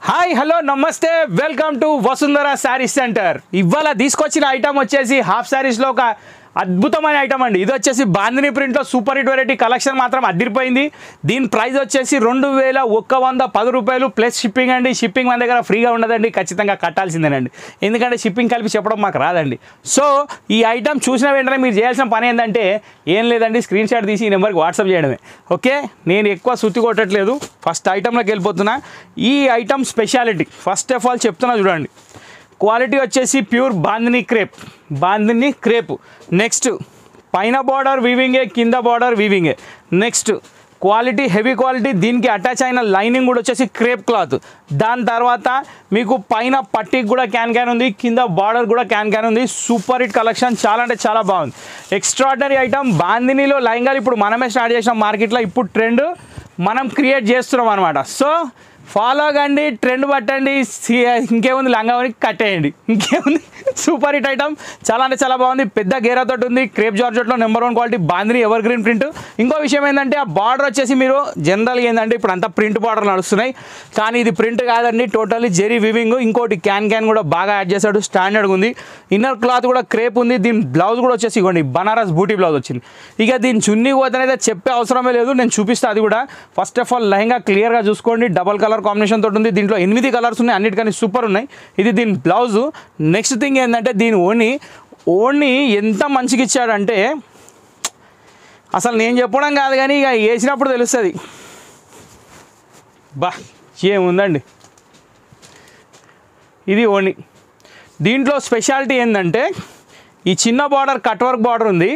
Hi hello నమస్తే welcome to Vasundhara saris centre. ఇవాళ తీసుకొచ్చిన ఐటమ్ వచ్చేసి హాఫ్ శారీస్లో ఒక అద్భుతమైన ఐటమ్ అండి. ఇది వచ్చేసి బాందిని ప్రింట్లో సూపర్ హిట్ వెరైటీ కలెక్షన్ మాత్రం అదిరిపోయింది. దీని ప్రైస్ వచ్చేసి 2110 రూపాయలు ప్లస్ షిప్పింగ్ అండి. షిప్పింగ్ మన దగ్గర ఫ్రీగా ఉండదండి, ఖచ్చితంగా కట్టాల్సిందేనండి. ఎందుకంటే షిప్పింగ్ కలిపి చెప్పడం మాకు రాదండి. సో ఈ ఐటమ్ చూసిన వెంటనే మీరు చేయాల్సిన పని ఏంటంటే ఏం లేదండి, స్క్రీన్ షాట్ తీసి ఈ నెంబర్కి వాట్సాప్ చేయడమే. ఓకే, నేను ఎక్కువ సుత్తి కొట్టట్లేదు, ఫస్ట్ ఐటమ్లోకి వెళ్ళిపోతున్నా. ఈ item speciality first of all చెప్తున్నా చూడండి. క్వాలిటీ వచ్చేసి ప్యూర్ బాందిని క్రేప్. నెక్స్ట్ పైన బార్డర్ వీవింగే, కింద బార్డర్ వీవింగే. నెక్స్ట్ క్వాలిటీ హెవీ క్వాలిటీ, దీనికి అటాచ్ అయిన లైనింగ్ కూడా వచ్చేసి క్రేప్ క్లాత్. దాని తర్వాత మీకు పైన పట్టీకి కూడా క్యాన్ ఉంది, కింద బార్డర్ కూడా క్యాన్ ఉంది. సూపర్ హిట్ కలెక్షన్, చాలా అంటే చాలా బాగుంది. Extraordinary item. బాందినిలో లైంగాలు ఇప్పుడు మనమే స్టార్ట్ చేసాం మార్కెట్లో. ఇప్పుడు ట్రెండ్ మనం క్రియేట్ చేస్తున్నాం అనమాట. సో ఫాలో కండి, ట్రెండ్ పట్టండి. ఇంకేముంది, లంగావని కట్టేయండి, ఇంకేముంది. సూపర్ హిట్ ఐటమ్, చాలా అంటే చాలా బాగుంది. పెద్ద గేరాతో ఉంది. క్రేప్ జార్జెట్లో number 1 quality bandhani evergreen print. ఇంకో విషయం ఏంటంటే ఆ బార్డర్ వచ్చేసి మీరు జనరల్గా ఏంటంటే ఇప్పుడు అంతా ప్రింట్ బార్డర్ నడుస్తున్నాయి, కానీ ఇది ప్రింట్ కాదండి, టోటల్లీ జెరీ వివింగ్. ఇంకోటి క్యాన్ కూడా బాగా యాడ్ చేశాడు, స్టాండర్డ్గా ఉంది. ఇన్నర్ క్లాత్ కూడా క్రేప్ ఉంది. దీని బ్లౌజ్ కూడా వచ్చేసి ఇవ్వండి, బనారస్ బూటీ బ్లౌజ్ వచ్చింది. ఇక దీని చున్నీ పోతేనైతే చెప్పే అవసరమే లేదు, నేను చూపిస్తాను అది కూడా. ఫస్ట్ ఆఫ్ ఆల్ లెహంగా క్లియర్గా చూసుకోండి, డబల్ కలర్ కాంబినేషన్ తోటి ఉంది. దీంట్లో 8 కలర్స్ ఉన్నాయి, అన్నిటికీ సూపర్ ఉన్నాయి. ఇది దీని బ్లౌజు. నెక్స్ట్ థింగ్ ఏంటంటే దీని ఓణి ఎంత మంచిగా ఇచ్చాడంటే అసలు నేను చెప్పడం కాదు, కానీ ఇక వేసినప్పుడు తెలుస్తుంది. బా ఏముందండి, ఇది ఓణి. దీంట్లో స్పెషాలిటీ ఏంటంటే ఈ చిన్న బార్డర్ కట్ వర్క్ బార్డర్ ఉంది.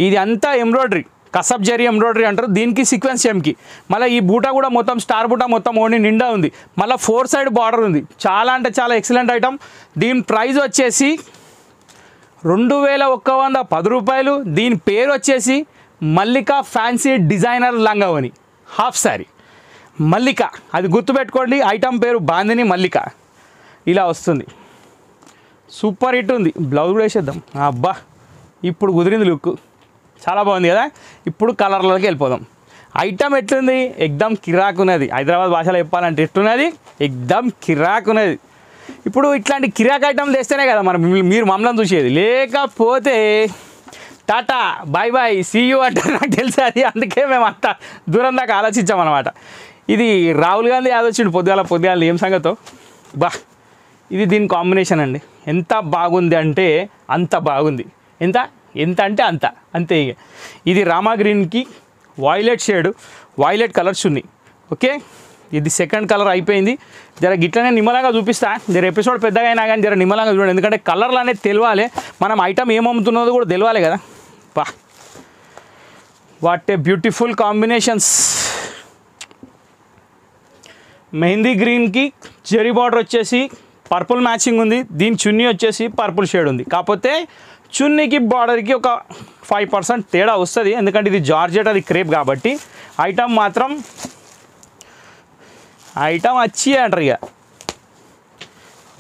ఇది అంతా ఎంబ్రాయిడరీ, కసబ్ జరీ ఎంబ్రాయిడరీ అంటారు. దీనికి సీక్వెన్స్ చెమ్కి, మళ్ళీ ఈ బూటా కూడా మొత్తం స్టార్ బూటా మొత్తం ఓణి నిండా ఉంది. మళ్ళీ 4 సైడ్ బార్డర్ ఉంది. చాలా అంటే చాలా ఎక్సలెంట్ ఐటమ్. దీని ప్రైస్ వచ్చేసి 2110 రూపాయలు. దీని పేరు వచ్చేసి మల్లిక ఫ్యాన్సీ డిజైనర్ లంగావని హాఫ్ శారీ. మల్లిక, అది గుర్తుపెట్టుకోండి. ఐటమ్ పేరు బాందిని మల్లిక. ఇలా వస్తుంది, సూపర్ హిట్ ఉంది. బ్లౌజ్ కూడా వేసేద్దాం. అబ్బా ఇప్పుడు కుదిరింది లుక్, చాలా బాగుంది కదా. ఇప్పుడు కలర్లోకి వెళ్ళిపోదాం. ఐటమ్ ఎట్లుంది, ఎగ్దమ్ కిరాకున్నది. హైదరాబాద్ భాషలో చెప్పాలంటే ఎట్లున్నది, ఎగ్దమ్ కిరాకున్నది. ఇప్పుడు ఇట్లాంటి కిరాక్ ఐటమ్ తెస్తేనే కదా మీరు మమ్మల్ని చూసేది, లేకపోతే tata bye bye see you అంటే నాకు తెలుసు అది. అందుకే మేము అంత దూరం దాకా ఆలోచించామన్నమాట. ఇది రాహుల్ గాంధీ ఆలోచిండు పొద్దుగాల ఏం సంగతో. బా ఇది దీని కాంబినేషన్ అండి, ఎంత బాగుంది అంటే అంత బాగుంది. ఎంత అంటే అంతే. ఇది రామా గ్రీన్కి వాయిలెట్ షేడ్, వాయిలెట్ కలర్స్ ఉన్నాయి. ఓకే, ఇది సెకండ్ కలర్ అయిపోయింది. జర గిట్లనే నిమ్మలంగా చూపిస్తా. జర ఎపిసోడ్ పెద్దగా అయినా కానీ జర నిమ్మలంగా చూడండి, ఎందుకంటే కలర్లు అనేది తెలియాలి, మనం ఐటమ్ ఏమమ్ముతున్నదో కూడా తెలియాలి కదా. బా what a beautiful combinations. Mehndi గ్రీన్కి జెరీ బార్డర్ వచ్చేసి పర్పుల్ మ్యాచింగ్ ఉంది. దీని చున్నీ వచ్చేసి పర్పుల్ షేడ్ ఉంది. కాకపోతే చున్నీకి బార్డర్కి ఒక 5% తేడా వస్తుంది, ఎందుకంటే ఇది జార్జెట్, అది క్రేప్ కాబట్టి. ఐటమ్ మాత్రం వచ్చి అంటారు ఇక.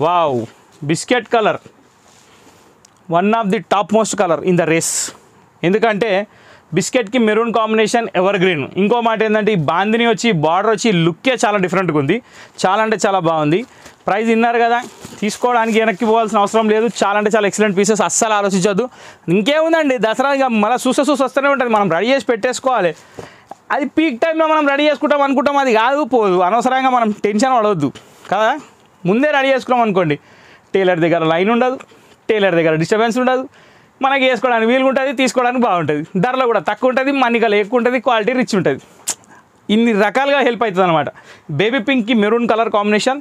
Wow, biscuit colour, one of the top most colour in the race. ఎందుకంటే బిస్కెట్కి మెరూన్ కాంబినేషన్ ఎవర్ గ్రీన్. ఇంకో మాట ఏంటంటే ఈ బాందిని వచ్చి బార్డర్ వచ్చి లుక్కే చాలా డిఫరెంట్గా ఉంది, చాలా అంటే చాలా బాగుంది. ప్రైస్ విన్నారు కదా, తీసుకోవడానికి వెనక్కి పోవాల్సిన అవసరం లేదు. చాలా అంటే చాలా ఎక్సలెంట్ పీసెస్, అస్సలు ఆలోచించొద్దు. ఇంకేముందండి, దసరా ఇక మళ్ళీ చూస్తే వస్తూనే ఉంటుంది, మనం రెడీ చేసి పెట్టేసుకోవాలి. అది పీక్ టైంలో మనం రెడీ చేసుకుంటాం అనుకుంటాం, అది కాదు పోదు. అనవసరంగా మనం టెన్షన్ పడవద్దు కదా. ముందే రెడీ చేసుకున్నాం అనుకోండి, టైలర్ దగ్గర లైన్ ఉండదు, టైలర్ దగ్గర డిస్టర్బెన్స్ ఉండదు, మనకి వేసుకోవడానికి వీలుగా ఉంటుంది, తీసుకోవడానికి బాగుంటుంది, ధరలో కూడా తక్కువ ఉంటుంది, మన్నికలు ఎక్కువ ఉంటుంది, క్వాలిటీ రిచ్ ఉంటుంది. ఇన్ని రకాలుగా హెల్ప్ అవుతుంది అనమాట. బేబీ పింక్కి మెరూన్ కలర్ కాంబినేషన్,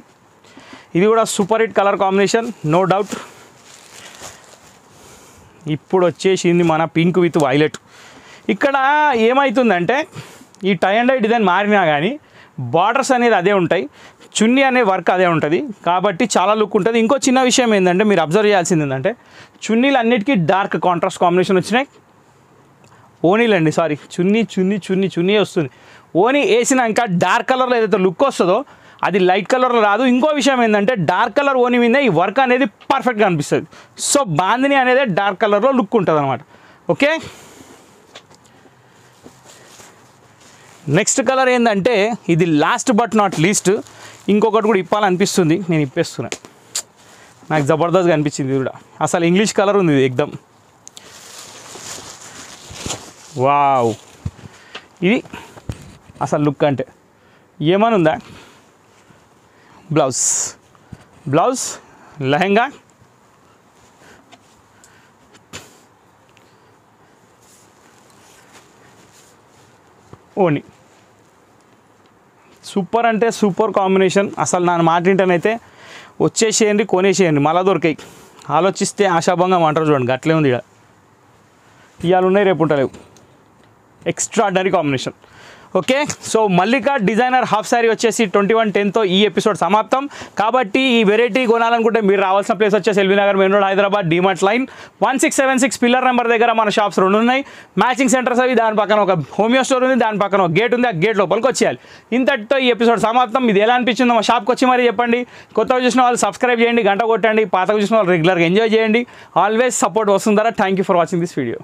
ఇది కూడా super hit colour combination, no doubt. ఇప్పుడు వచ్చేసింది మన పింక్ విత్ వైలెట్. ఇక్కడ ఏమవుతుందంటే ఈ టై అండ్ డై డిజైన్ మారినా కానీ బార్డర్స్ అనేది అదే ఉంటాయి, చున్నీ అనే వర్క్ అదే ఉంటుంది, కాబట్టి చాలా లుక్ ఉంటుంది. ఇంకో చిన్న విషయం ఏంటంటే మీరు అబ్జర్వ్ చేయాల్సింది ఏంటంటే చున్నీలు అన్నిటికీ డార్క్ కాంట్రాస్ట్ కాంబినేషన్ వచ్చినాయి. ఓనీలండి, సారీ, చున్నీ వస్తుంది. ఓనీ వేసినాక డార్క్ కలర్లో ఏదైతే లుక్ వస్తుందో అది లైట్ కలర్లో రాదు. ఇంకో విషయం ఏంటంటే డార్క్ కలర్ ఓని మీద ఈ వర్క్ అనేది పర్ఫెక్ట్గా అనిపిస్తుంది. సో బాందిని అనేది డార్క్ కలర్లో లుక్ ఉంటుంది అనమాట. ఓకే, నెక్స్ట్ కలర్ ఏంటంటే ఇది లాస్ట్ బట్ నాట్ లీస్ట్, ఇంకొకటి కూడా ఇప్పాలనిపిస్తుంది, నేను ఇప్పేస్తున్నా. నాకు జబర్దస్త్గా అనిపించింది ఇది కూడా. అసలు ఇంగ్లీష్ కలర్ ఉంది ఇది ఎక్దమ్. వావ్, ఇది అసలు లుక్ అంటే ఏమని ఉందా. బ్లౌజ్ లెహంగా, ఓని. సూపర్ అంటే సూపర్ కాంబినేషన్. అసలు నా మాట వింటేనైతే వచ్చేసేయండి, కొనేసేయండి, మళ్ళా దొరికాయి. ఆలోచిస్తే ఆశాభంగం అంటారు చూడండి, అట్లే ఉంది. ఇక ఇవాళ ఉన్నాయి, రేపు ఉంటలేవు. Extraordinary combination. Okay, so Mallika designer half saree వచ్చేసి 21/10తో ఈ ఎపిసోడ్ సమాప్తం. కాబట్టి ఈ వెరైటీ కొనాలనుకుంటే మీరు రావాల్సిన ప్లేస్ వచ్చేసి LB Nagar main road Hyderabad, DMart line 1676 pillar number దగ్గర మన షాప్స్ 2 ఉన్నాయి. మ్యాచింగ్ సెంటర్స్ అవి, దాని పక్కన ఒక హోమియో స్టోర్ ఉంది, దాని పక్కన ఒక గేట్ ఉంది, ఆ గేట్ లోపలికి వచ్చేయాలి. ఇంతటితో ఈ ఎపిసోడ్ సమాప్తం. ఇది ఎలా అనిపించిందో మా షాప్కి వచ్చి మరీ చెప్పండి. కొత్తగా చూసిన వాళ్ళు సబ్స్క్రైబ్ చేయండి, గంట కొట్టండి. పాతగా చూసిన వాళ్ళు రెగ్యులర్గా ఎంజాయ్ చేయండి. ఆల్వేస్ సపోర్ట్ వస్తుందరా. Thank you for watching this video.